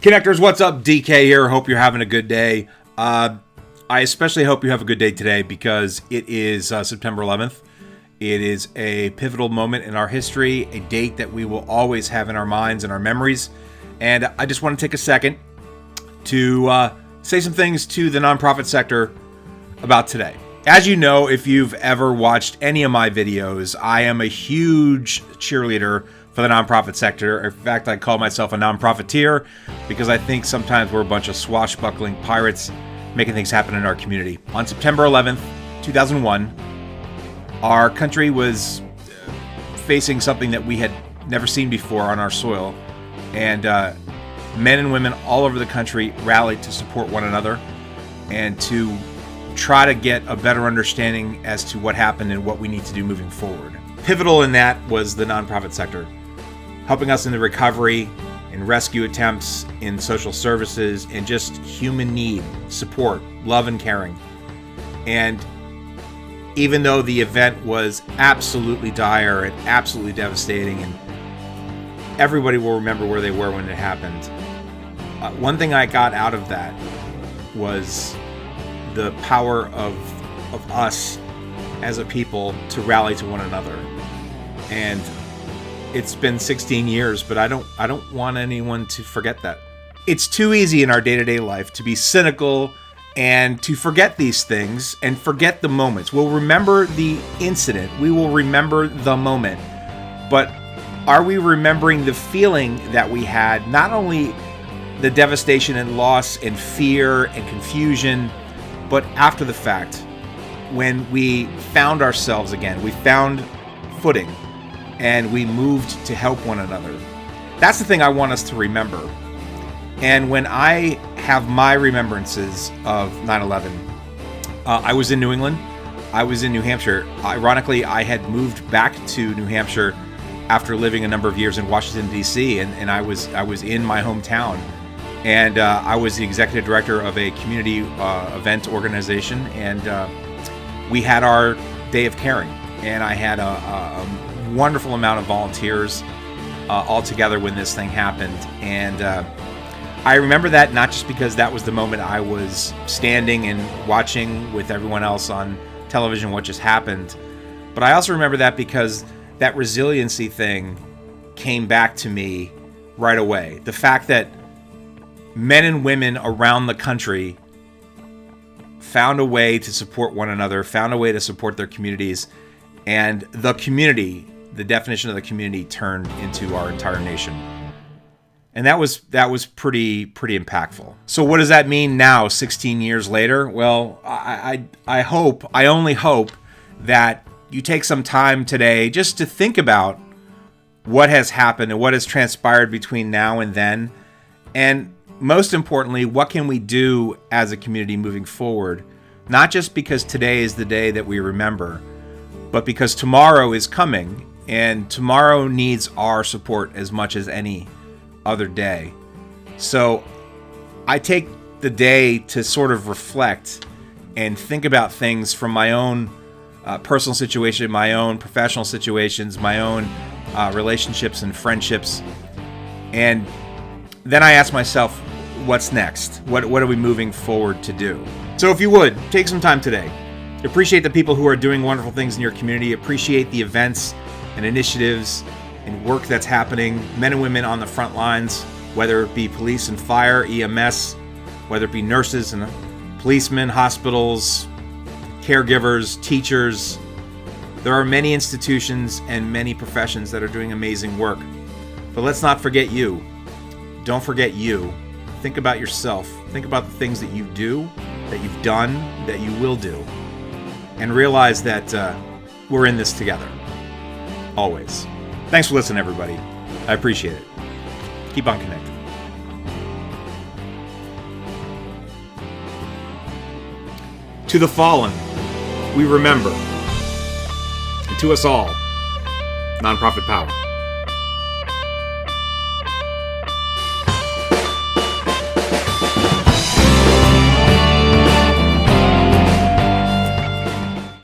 Connectors, what's up? DK here. Hope you're having a good day. I especially hope you have a good day today because it is September 11th. It is a pivotal moment in our history, a date that we will always have in our minds and our memories. And I just want to take a second to say some things to the nonprofit sector about today. As you know, if you've ever watched any of my videos, I am a huge cheerleader for the nonprofit sector. In fact, I call myself a nonprofiteer because I think sometimes we're a bunch of swashbuckling pirates making things happen in our community. On September 11th, 2001, our country was facing something that we had never seen before on our soil. And men and women all over the country rallied to support one another and to try to get a better understanding as to what happened and what we need to do moving forward. Pivotal in that was the nonprofit sector, helping us in the recovery, in rescue attempts, in social services, and just human need, support, love, and caring. And even though the event was absolutely dire and absolutely devastating, and everybody will remember where they were when it happened, one thing I got out of that was the power of us as a people to rally to one another. And it's been 16 years, but I don't want anyone to forget that. It's too easy in our day-to-day life to be cynical and to forget these things and forget the moments. We'll remember the incident. We will remember the moment. But are we remembering the feeling that we had? Not only the devastation and loss and fear and confusion, but after the fact, when we found ourselves again, we found footing, and we moved to help one another. That's the thing I want us to remember. And when I have my remembrances of 9/11, I was in New England. I was in New Hampshire. Ironically, I had moved back to New Hampshire after living a number of years in Washington, D.C., and I was in my hometown. And I was the executive director of a community event organization, and we had our Day of Caring. And I had a wonderful amount of volunteers all together when this thing happened. And I remember that not just because that was the moment I was standing and watching with everyone else on television what just happened, but I also remember that because that resiliency thing came back to me right away. The fact that men and women around the country found a way to support one another, found a way to support their communities, and the community, the definition of the community, turned into our entire nation. And that was pretty impactful. So what does that mean now, 16 years later? Well, I only hope that you take some time today just to think about what has happened and what has transpired between now and then. And most importantly, what can we do as a community moving forward? Not just because today is the day that we remember, but because tomorrow is coming, and tomorrow needs our support as much as any other day. So I take the day to sort of reflect and think about things from my own personal situation, my own professional situations, my own relationships and friendships. And then I ask myself, what's next? What are we moving forward to do? So if you would, take some time today. Appreciate the people who are doing wonderful things in your community. Appreciate the events and initiatives and work that's happening. Men and women on the front lines, whether it be police and fire, EMS, whether it be nurses and policemen, hospitals, caregivers, teachers. There are many institutions and many professions that are doing amazing work. But let's not forget you. Don't forget you. Think about yourself. Think about the things that you do, that you've done, that you will do. And realize that we're in this together. Always. Thanks for listening, everybody. I appreciate it. Keep on connected. To the fallen, we remember. And to us all, nonprofit power.